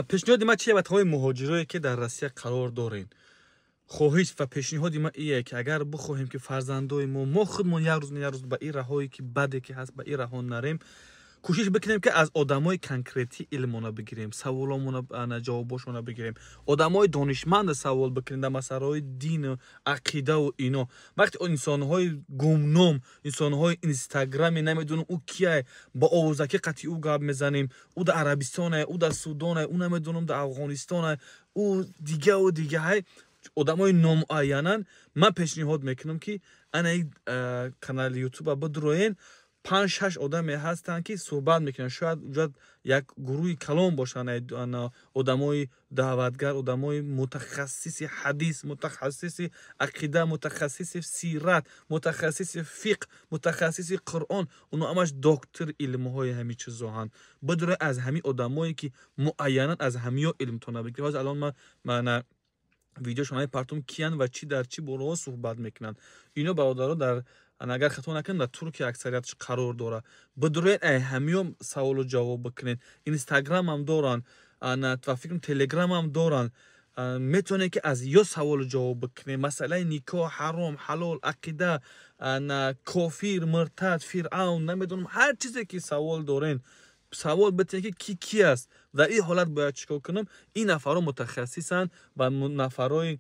پیشنهاد من چیه برای مهاجرایی که در روسیه قرار دارین؟ خواهش و پیشنهاد من ایه که اگر بخواهیم که فرزندای ما خودمون یک روز به این راهایی که بده که هست به این راه نریم، کوشش بکنیم که از آدمای کنکریتی علمونه بگیریم، سوالامون جواباشون بگیریم، آدمای دانشمند سوال بکنیم در مسائل دین و عقیده و اینا. وقتی انسان‌های گمنام، انسان‌های اینستاگرام نمیدونم او کیه، با آوازکی قطعی او گپ میزنیم، او در عربستانه، او در سودانه، او نمیدونم در افغانستانه، او دیگه و دیگه های آدمای نامعینن. من پیشنهاد میکنم که انا کانال یوتیوب بدروین 5-6 آدمی هستن که صحبت میکنن، شاید یک گروه کلام باشن، آدمای دعوتگر، آدمای متخصص حدیث، متخصص عقیده، متخصص سیرت، متخصص فقه، متخصص قرآن، اونا همش دکتر علم های همین چیزا هن. بدره از همین آدمایی که معینا از همین علم تونه بگیره. الان من ویدیوشون های پرتون کیان و چی در چی برای صحبت میکنن. اینا برادرها در اگر خطا نکنم در ترکیه اکثریتش قرار داره. بدرین همیم سوال و جواب بکنین. اینستاگرام هم دارن، و فکر تلگرام هم دارن، میتونه که از یا سوال و جواب بکنین. مثلا نکاح، حرام، حلال، عقیده، کافر، مرتد، فرعون، نمیدونم هر چیزی که سوال دارین سوال بتونید که کی است در این حالت باید چیکار کنم. این نفرها متخصصن و نفرای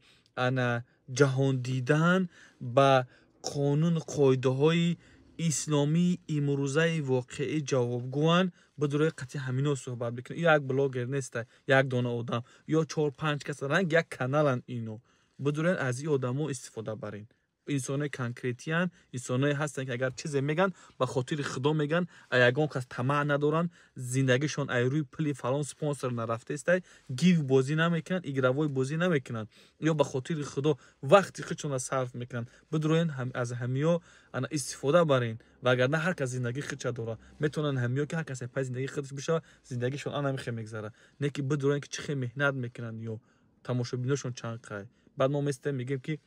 جهان دیدن با قانون قاعده های اسلامی امروزه واقعی جوابگوان. بدون قطعی همینا صحبت بکنه. یک بلاگر نیست، یک دانه آدم یا 4-5 کس رنگ یک کانالن. اینو بدون از این آدمو استفاده برین. انسانای کنکریتیان، انسانایی هستن که اگر چیزی میگن به خاطر خدا میگن، یگان کس طمع ندارن، زندگیشون روی پلی فلان سپانسر نرفته است، گیو بازی نمیکنن، ایگروای بازی نمیکنن، یا به خاطر خدا وقتی خودشون صرف میکنن. بدروین از همیا انا استفاده برین. و اگر نه هر کس زندگی خودش داره، میتونن همیا که هر کس پای زندگی خودش بشه، زندگیشون انا میخه میگذره. نه که بدروین که چه مهنت میکنن یا تماشابینشون چند قای. بعد ما میگیم که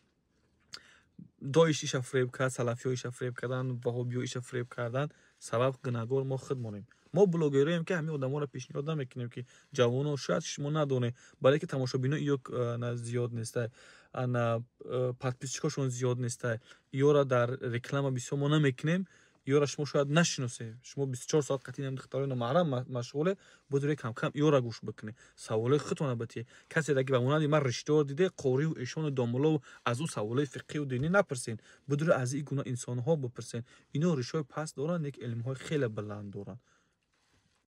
داعش ایش فریب کرد، سلفی ایش فریب کردن، وهابی ایش فریب کردن، سبب گناهگار ما خودمونیم. ما بلاگراییم که همین آدما رو پیشنهاد نمیکنیم که جوانو شاید شما ندونه، برای که تماشابینا یک زیاد نیسته، پادپیسچکاشون زیاد نیسته، یا را در رکلام بسیار ما نمیکنیم، یا را شما شاید نشناسه، شما 24 ساعت قطعی نمیختارین و محرم مشغوله. بدون کم کم یا را گوش بکنه، سوال خودتون بتیه. کسی دیگه به اونها من رشته دیده قوری و ایشون و داملا و از او سوالای فقهی و دینی نپرسین. بدون از این گونه انسان ها بپرسین. اینا ریشه پس دارن، یک علم های خیلی بلند دارن.